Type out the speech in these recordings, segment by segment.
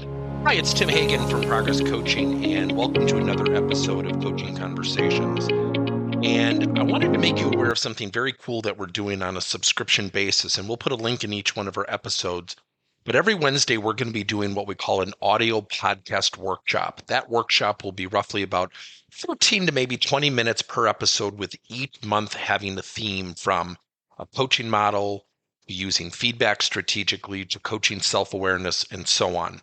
Hi, it's Tim Hagan from Progress Coaching, and welcome to another episode of Coaching Conversations. And I wanted to make you aware of something very cool that we're doing on a subscription basis, and we'll put a link in each one of our episodes. But every Wednesday, we're going to be doing what we call an audio podcast workshop. That workshop will be roughly about 14 to maybe 20 minutes per episode, with each month having a theme from a coaching model, using feedback strategically, to coaching self-awareness, and so on.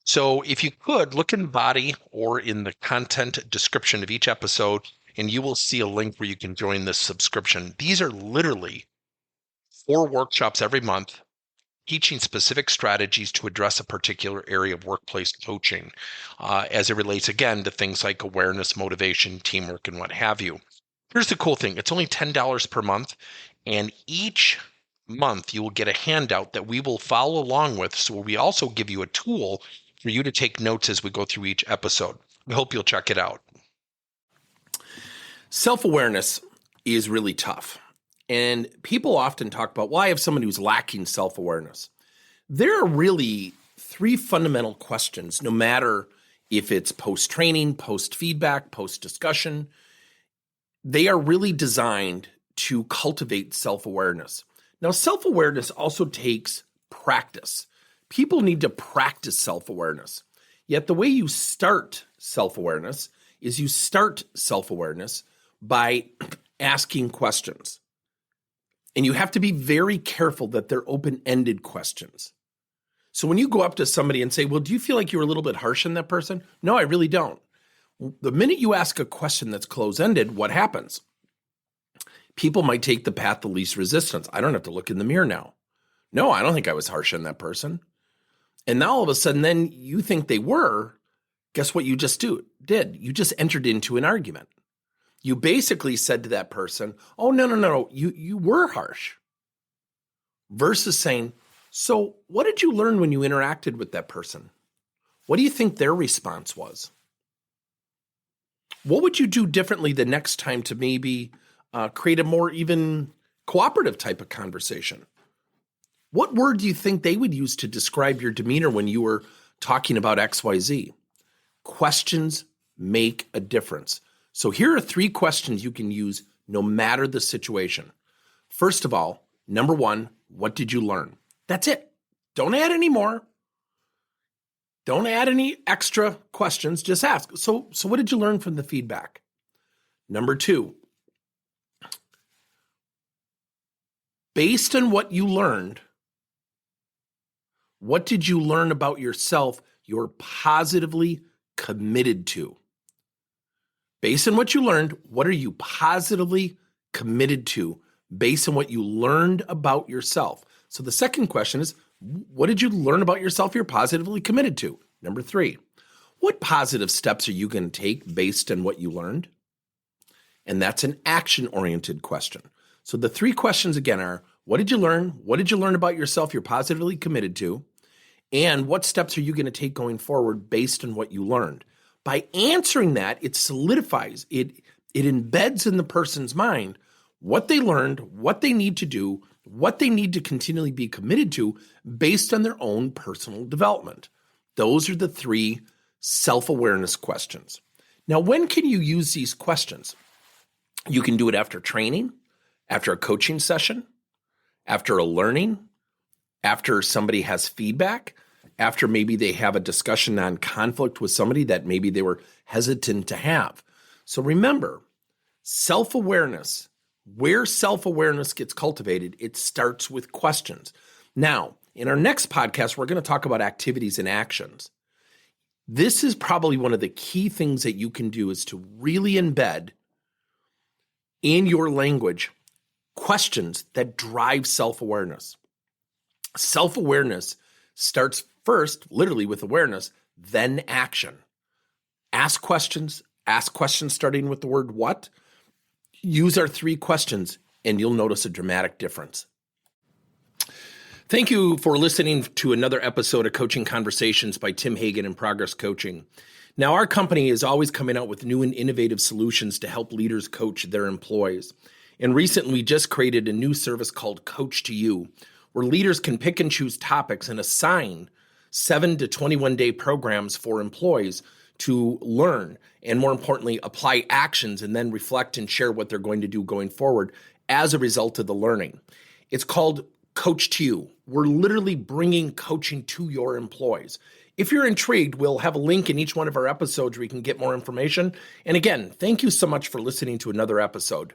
So if you could look in the body or in the content description of each episode, and you will see a link where you can join this subscription. These are literally 4 workshops every month, teaching specific strategies to address a particular area of workplace coaching, as it relates, again, to things like awareness, motivation, teamwork, and what have you. Here's the cool thing. It's only $10 per month, and each month you will get a handout that we will follow along with. So we also give you a tool for you to take notes as we go through each episode. We hope you'll check it out. Self-awareness is really tough. And people often talk about, well, I have someone who's lacking self-awareness. There are really 3 fundamental questions, no matter if it's post-training, post-feedback, post-discussion. They are really designed to cultivate self-awareness. Now, self-awareness also takes practice. People need to practice self-awareness. Yet the way you start self-awareness is you start self-awareness by asking questions. And you have to be very careful that they're open-ended questions. So when you go up to somebody and say, well, do you feel like you were a little bit harsh on that person? No, I really don't. The minute you ask a question that's close-ended, what happens? People might take the path of least resistance. I don't have to look in the mirror now. No, I don't think I was harsh on that person. And now all of a sudden, then you think they were. Guess what you just did? You just entered into an argument. You basically said to that person, oh, no, you were harsh. Versus saying, so what did you learn when you interacted with that person? What do you think their response was? What would you do differently the next time to maybe create a more even cooperative type of conversation? What word do you think they would use to describe your demeanor when you were talking about XYZ? Questions make a difference. So here are 3 questions you can use no matter the situation. First of all, number 1, what did you learn? That's it. Don't add any more. Don't add any extra questions. Just ask. So what did you learn from the feedback? Number 2, based on what you learned, what did you learn about yourself you're positively committed to? Based on what you learned, what are you positively committed to based on what you learned about yourself? So the second question is, what did you learn about yourself you're positively committed to? Number 3, what positive steps are you going to take based on what you learned? And that's an action-oriented question. So the 3 questions again are, what did you learn? What did you learn about yourself you're positively committed to? And what steps are you going to take going forward based on what you learned? By answering that, it solidifies, it embeds in the person's mind what they learned, what they need to do, what they need to continually be committed to based on their own personal development. Those are the 3 self-awareness questions. Now, when can you use these questions? You can do it after training, after a coaching session, after a learning, after somebody has feedback, after maybe they have a discussion on conflict with somebody that maybe they were hesitant to have. So remember, self-awareness, where self-awareness gets cultivated, it starts with questions. Now, in our next podcast, we're going to talk about activities and actions. This is probably one of the key things that you can do is to really embed in your language questions that drive self-awareness. Self-awareness starts first, literally with awareness, then action. Ask questions starting with the word what. Use our 3 questions, and you'll notice a dramatic difference. Thank you for listening to another episode of Coaching Conversations by Tim Hagan and Progress Coaching. Now, our company is always coming out with new and innovative solutions to help leaders coach their employees. And recently, we just created a new service called Coach to You, where leaders can pick and choose topics and assign 7 to 21 day programs for employees to learn and, more importantly, apply actions and then reflect and share what they're going to do going forward as a result of the learning. It's called Coach to You. We're literally bringing coaching to your employees. If you're intrigued, we'll have a link in each one of our episodes where you can get more information. And again, thank you so much for listening to another episode.